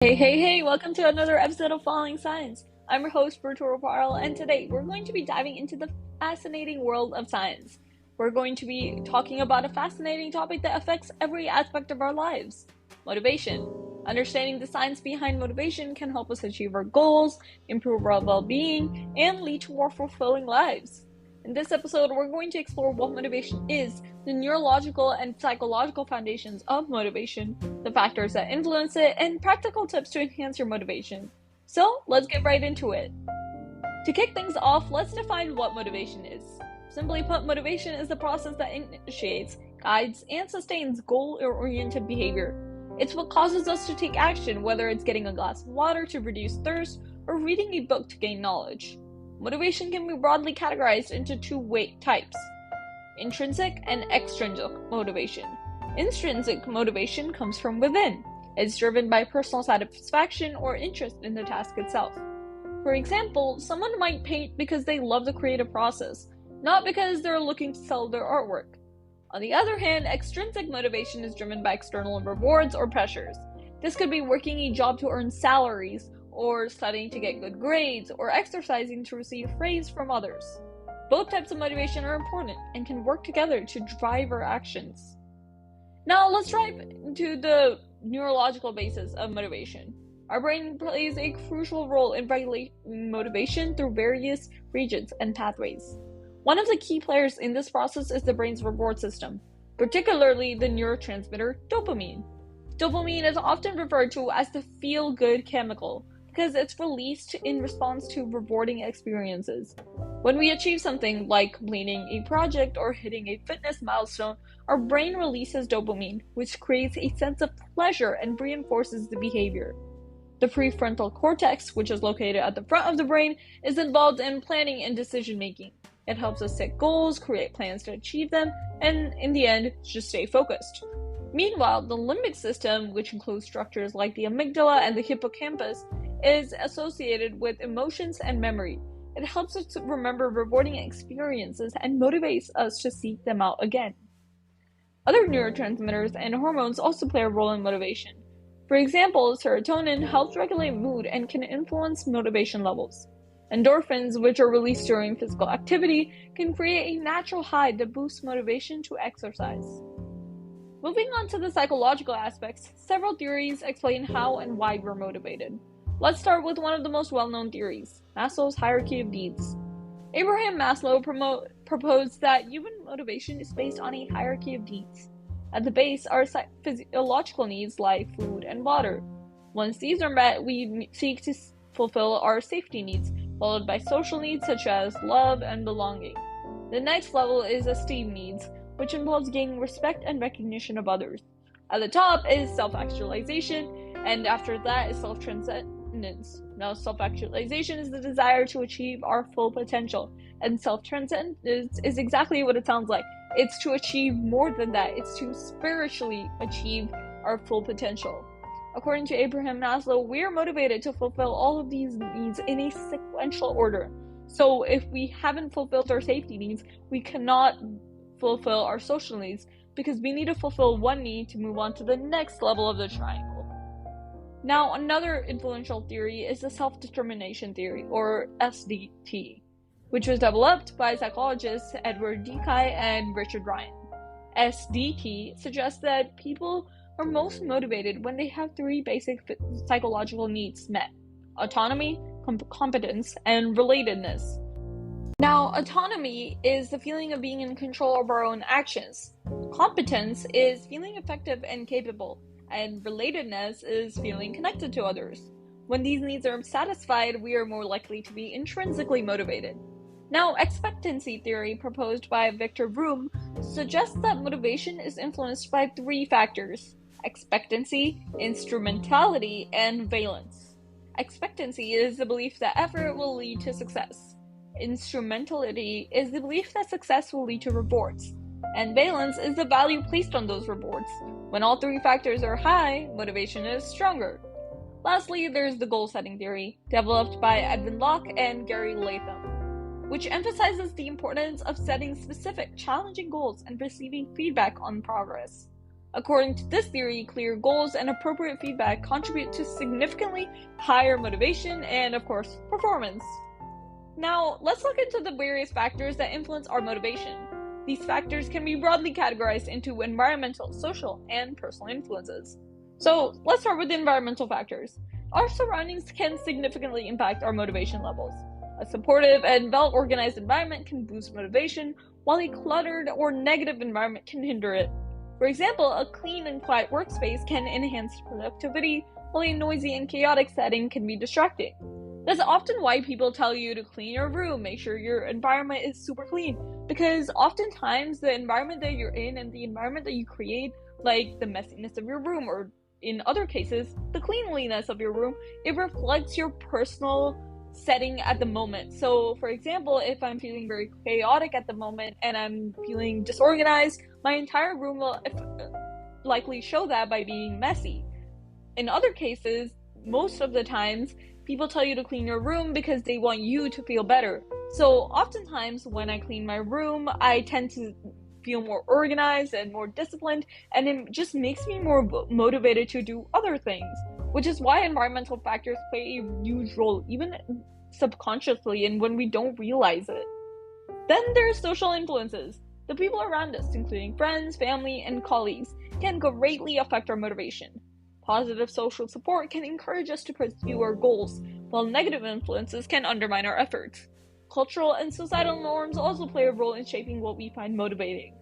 Hey, welcome to another episode of Following Science. I'm your host, Bertoro Parle, and today we're going to be diving into the fascinating world of science. We're going to be talking about a fascinating topic that affects every aspect of our lives: motivation. Understanding the science behind motivation can help us achieve our goals, improve our well-being, and lead to more fulfilling lives. In this episode, we're going to explore what motivation is, the neurological and psychological foundations of motivation, the factors that influence it, and practical tips to enhance your motivation. So, let's get right into it. To kick things off, let's define what motivation is. Simply put, motivation is the process that initiates, guides, and sustains goal-oriented behavior. It's what causes us to take action, whether it's getting a glass of water to reduce thirst or reading a book to gain knowledge. Motivation can be broadly categorized into two types: intrinsic and extrinsic motivation. Intrinsic motivation comes from within. It's driven by personal satisfaction or interest in the task itself. For example, someone might paint because they love the creative process, not because they're looking to sell their artwork. On the other hand, extrinsic motivation is driven by external rewards or pressures. This could be working a job to earn salaries, or studying to get good grades, or exercising to receive praise from others. Both types of motivation are important and can work together to drive our actions. Now let's dive into the neurological basis of motivation. Our brain plays a crucial role in regulating motivation through various regions and pathways. One of the key players in this process is the brain's reward system, particularly the neurotransmitter dopamine. Dopamine is often referred to as the feel-good chemical because it's released in response to rewarding experiences. When we achieve something like completing a project or hitting a fitness milestone, our brain releases dopamine, which creates a sense of pleasure and reinforces the behavior. The prefrontal cortex, which is located at the front of the brain, is involved in planning and decision-making. It helps us set goals, create plans to achieve them, and in the end, just stay focused. Meanwhile, the limbic system, which includes structures like the amygdala and the hippocampus, is associated with emotions and memory. It helps us to remember rewarding experiences and motivates us to seek them out again. Other neurotransmitters and hormones also play a role in motivation. For example, serotonin helps regulate mood and can influence motivation levels. Endorphins, which are released during physical activity, can create a natural high that boosts motivation to exercise. Moving on to the psychological aspects, several theories explain how and why we're motivated. Let's start with one of the most well-known theories, Maslow's hierarchy of needs. Abraham Maslow proposed that human motivation is based on a hierarchy of needs. At the base are physiological needs like food and water. Once these are met, we seek to fulfill our safety needs, followed by social needs such as love and belonging. The next level is esteem needs, which involves gaining respect and recognition of others. At the top is self-actualization, and after that is self-transcendence. Now, self-actualization is the desire to achieve our full potential, and self-transcendence is exactly what it sounds like. It's to achieve more than that. It's to spiritually achieve our full potential. According to Abraham Maslow, we are motivated to fulfill all of these needs in a sequential order. So if we haven't fulfilled our safety needs, we cannot fulfill our social needs because we need to fulfill one need to move on to the next level of the triangle. Now, another influential theory is the self-determination theory, or SDT, which was developed by psychologists Edward Deci and Richard Ryan. SDT suggests that people are most motivated when they have three basic psychological needs met: autonomy, competence, and relatedness. Now, autonomy is the feeling of being in control of our own actions. Competence is feeling effective and capable, and relatedness is feeling connected to others. When these needs are satisfied, we are more likely to be intrinsically motivated. Now, expectancy theory proposed by Victor Vroom suggests that motivation is influenced by three factors: expectancy, instrumentality, and valence. Expectancy is the belief that effort will lead to success. Instrumentality is the belief that success will lead to rewards. And valence is the value placed on those rewards. When all three factors are high, motivation is stronger. Lastly, there's the goal-setting theory, developed by Edwin Locke and Gary Latham, which emphasizes the importance of setting specific, challenging goals and receiving feedback on progress. According to this theory, clear goals and appropriate feedback contribute to significantly higher motivation and, of course, performance. Now, let's look into the various factors that influence our motivation. These factors can be broadly categorized into environmental, social, and personal influences. So, let's start with the environmental factors. Our surroundings can significantly impact our motivation levels. A supportive and well-organized environment can boost motivation, while a cluttered or negative environment can hinder it. For example, a clean and quiet workspace can enhance productivity, while a noisy and chaotic setting can be distracting. That's often why people tell you to clean your room, make sure your environment is super clean, because oftentimes the environment that you're in and the environment that you create, like the messiness of your room, or in other cases, the cleanliness of your room, it reflects your personal setting at the moment. So, for example, if I'm feeling very chaotic at the moment and I'm feeling disorganized, my entire room will likely show that by being messy. In other cases, most of the times, people tell you to clean your room because they want you to feel better. So oftentimes when I clean my room, I tend to feel more organized and more disciplined, and it just makes me more motivated to do other things, which is why environmental factors play a huge role, even subconsciously and when we don't realize it. Then there's social influences. The people around us, including friends, family, and colleagues, can greatly affect our motivation. Positive social support can encourage us to pursue our goals, while negative influences can undermine our efforts. Cultural and societal norms also play a role in shaping what we find motivating.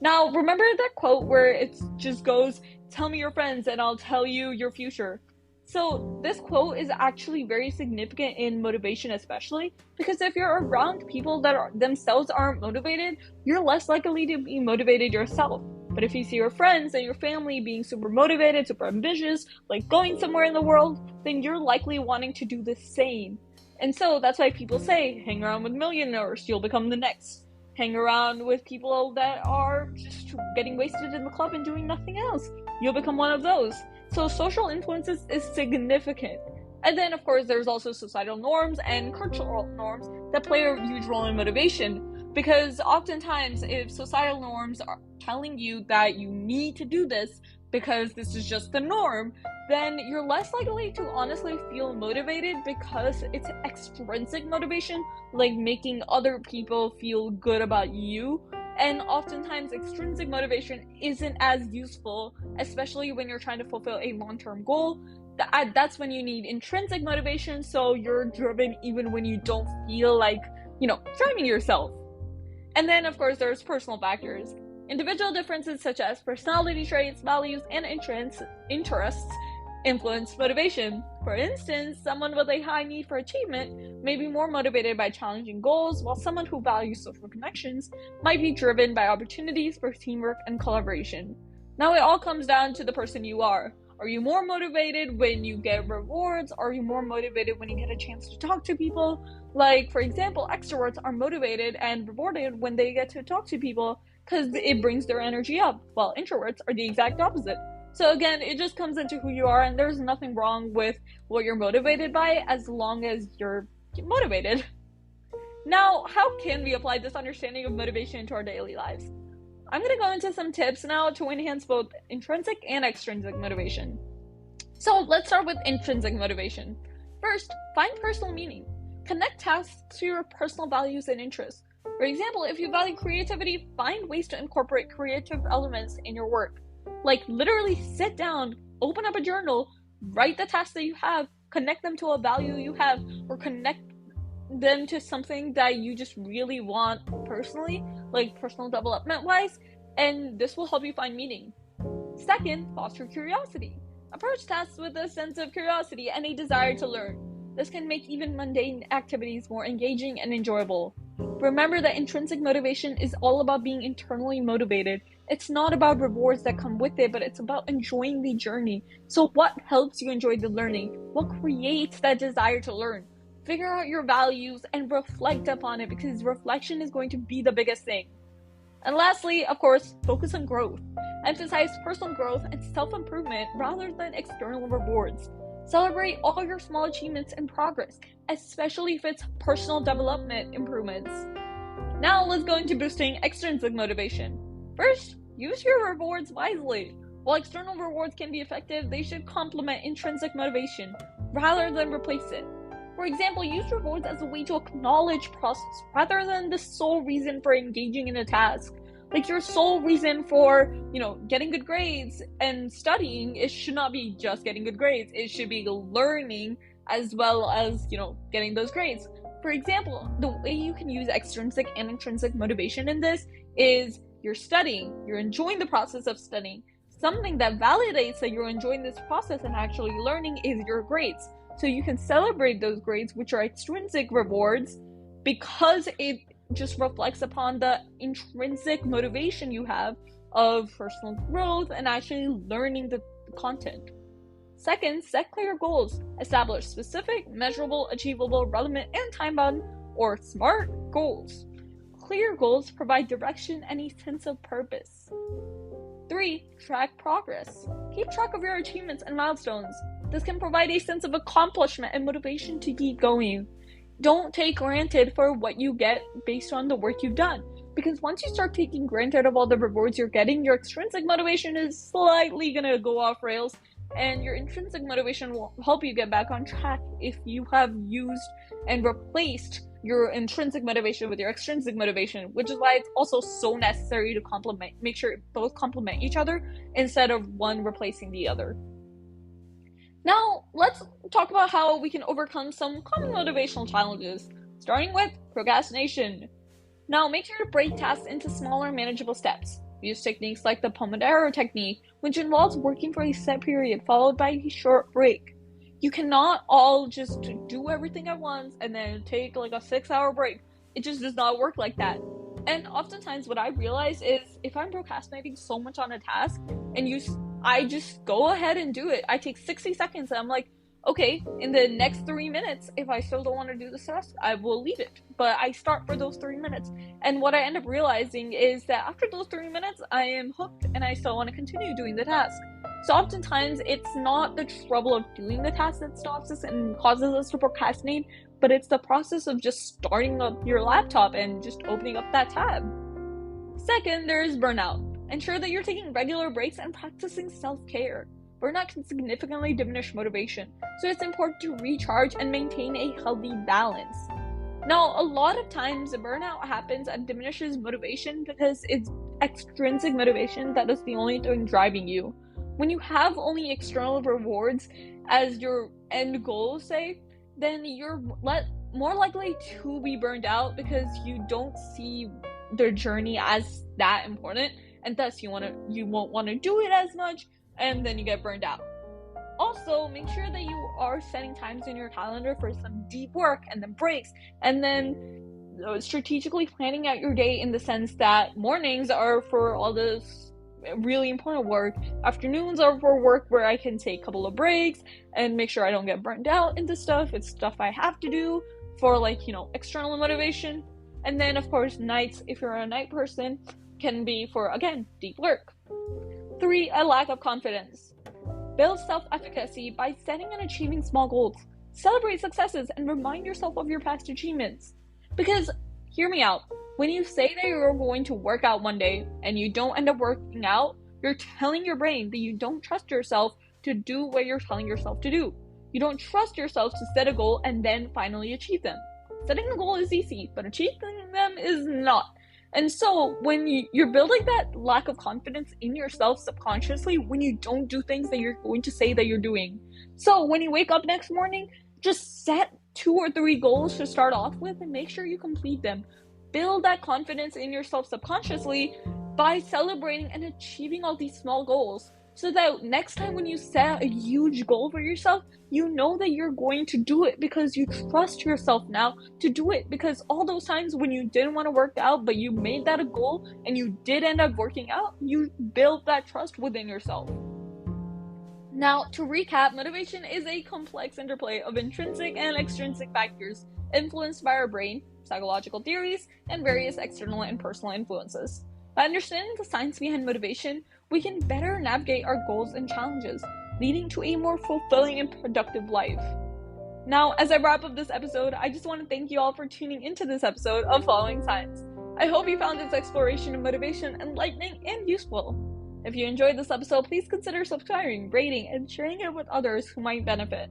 Now, remember that quote where it just goes, "Tell me your friends and I'll tell you your future." So this quote is actually very significant in motivation, especially because if you're around people that themselves aren't motivated, you're less likely to be motivated yourself. But if you see your friends and your family being super motivated, super ambitious, like going somewhere in the world, then you're likely wanting to do the same. And so that's why people say, hang around with millionaires, you'll become the next. Hang around with people that are just getting wasted in the club and doing nothing else. You'll become one of those. So social influences is significant. And then, of course, there's also societal norms and cultural norms that play a huge role in motivation. Because oftentimes, if societal norms are telling you that you need to do this because this is just the norm, then you're less likely to honestly feel motivated because it's extrinsic motivation, like making other people feel good about you. And oftentimes, extrinsic motivation isn't as useful, especially when you're trying to fulfill a long-term goal. That's when you need intrinsic motivation, so you're driven even when you don't feel like, driving yourself. And then, of course, there's personal factors. Individual differences such as personality traits, values, and interests influence motivation. For instance, someone with a high need for achievement may be more motivated by challenging goals, while someone who values social connections might be driven by opportunities for teamwork and collaboration. Now, it all comes down to the person you are. Are you more motivated when you get rewards? Are you more motivated when you get a chance to talk to people? Like, for example, extroverts are motivated and rewarded when they get to talk to people because it brings their energy up, while introverts are the exact opposite. So again, it just comes into who you are, and there's nothing wrong with what you're motivated by as long as you're motivated. Now, how can we apply this understanding of motivation into our daily lives? I'm going to go into some tips now to enhance both intrinsic and extrinsic motivation. So let's start with intrinsic motivation. First, find personal meaning. Connect tasks to your personal values and interests. For example, if you value creativity, find ways to incorporate creative elements in your work. Like literally sit down, open up a journal, write the tasks that you have, connect them to a value you have, or connect them to something that you just really want personally, like personal development wise, and this will help you find meaning. Second, foster curiosity. Approach tasks with a sense of curiosity and a desire to learn. This can make even mundane activities more engaging and enjoyable. Remember that intrinsic motivation is all about being internally motivated. It's not about rewards that come with it, but it's about enjoying the journey. So what helps you enjoy the learning? What creates that desire to learn? Figure out your values and reflect upon it, because reflection is going to be the biggest thing. And lastly, of course, focus on growth. Emphasize personal growth and self-improvement rather than external rewards. Celebrate all your small achievements and progress, especially if it's personal development improvements. Now let's go into boosting extrinsic motivation. First, use your rewards wisely. While external rewards can be effective, they should complement intrinsic motivation rather than replace it. For example, use rewards as a way to acknowledge process rather than the sole reason for engaging in a task. Like your sole reason for, getting good grades and studying, it should not be just getting good grades. It should be learning as well as, getting those grades. For example, the way you can use extrinsic and intrinsic motivation in this is you're studying, you're enjoying the process of studying. Something that validates that you're enjoying this process and actually learning is your grades. So you can celebrate those grades, which are extrinsic rewards, because it just reflects upon the intrinsic motivation you have of personal growth and actually learning the content. Second, set clear goals. Establish specific, measurable, achievable, relevant, and time-bound, or SMART goals. Clear goals provide direction and a sense of purpose. 3. Track progress. Keep track of your achievements and milestones. This can provide a sense of accomplishment and motivation to keep going. Don't take granted for what you get based on the work you've done, because once you start taking granted of all the rewards you're getting, your extrinsic motivation is slightly going to go off rails, and your intrinsic motivation will help you get back on track if you have used and replaced your intrinsic motivation with your extrinsic motivation, which is why it's also so necessary to make sure both complement each other instead of one replacing the other. Now, let's talk about how we can overcome some common motivational challenges, starting with procrastination. Now, make sure to break tasks into smaller, manageable steps. Use techniques like the Pomodoro technique, which involves working for a set period followed by a short break. You cannot all just do everything at once and then take like a 6-hour break. It just does not work like that. And oftentimes what I realize is if I'm procrastinating so much on a task and I just go ahead and do it. I take 60 seconds and I'm like, okay, in the next 3 minutes, if I still don't want to do this task, I will leave it. But I start for those 3 minutes. And what I end up realizing is that after those 3 minutes, I am hooked and I still want to continue doing the task. So oftentimes, it's not the trouble of doing the task that stops us and causes us to procrastinate, but it's the process of just starting up your laptop and just opening up that tab. Second, there is burnout. Ensure that you're taking regular breaks and practicing self-care. Burnout can significantly diminish motivation, so it's important to recharge and maintain a healthy balance. Now, a lot of times, burnout happens and diminishes motivation because it's extrinsic motivation that is the only thing driving you. When you have only external rewards as your end goal, say, then you're more likely to be burned out because you don't see the journey as that important, and thus you won't want to do it as much, and then you get burned out. Also, make sure that you are setting times in your calendar for some deep work and then breaks, and then strategically planning out your day in the sense that mornings are for all this really important work, afternoons are for work where I can take a couple of breaks and make sure I don't get burned out into stuff. It's stuff I have to do for external motivation. And then of course nights, if you're a night person, can be for, again, deep work. 3, a lack of confidence. Build self-efficacy by setting and achieving small goals. Celebrate successes and remind yourself of your past achievements. Because, hear me out, when you say that you're going to work out one day and you don't end up working out, you're telling your brain that you don't trust yourself to do what you're telling yourself to do. You don't trust yourself to set a goal and then finally achieve them. Setting a goal is easy, but achieving them is not. And so when you're building that lack of confidence in yourself subconsciously when you don't do things that you're going to say that you're doing. So when you wake up next morning, just set 2 or 3 goals to start off with and make sure you complete them. Build that confidence in yourself subconsciously by celebrating and achieving all these small goals, so that next time when you set a huge goal for yourself, you know that you're going to do it because you trust yourself now to do it. Because all those times when you didn't want to work out, but you made that a goal and you did end up working out, you built that trust within yourself. Now, to recap, motivation is a complex interplay of intrinsic and extrinsic factors influenced by our brain, psychological theories, and various external and personal influences. By understanding the science behind motivation, we can better navigate our goals and challenges, leading to a more fulfilling and productive life. Now, as I wrap up this episode, I just want to thank you all for tuning into this episode of Following Science. I hope you found this exploration of motivation enlightening and useful. If you enjoyed this episode, please consider subscribing, rating, and sharing it with others who might benefit.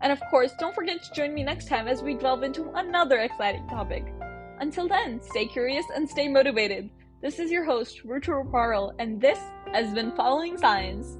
And of course, don't forget to join me next time as we delve into another exciting topic. Until then, stay curious and stay motivated. This is your host, Rutu Parl, and this has been Following Science.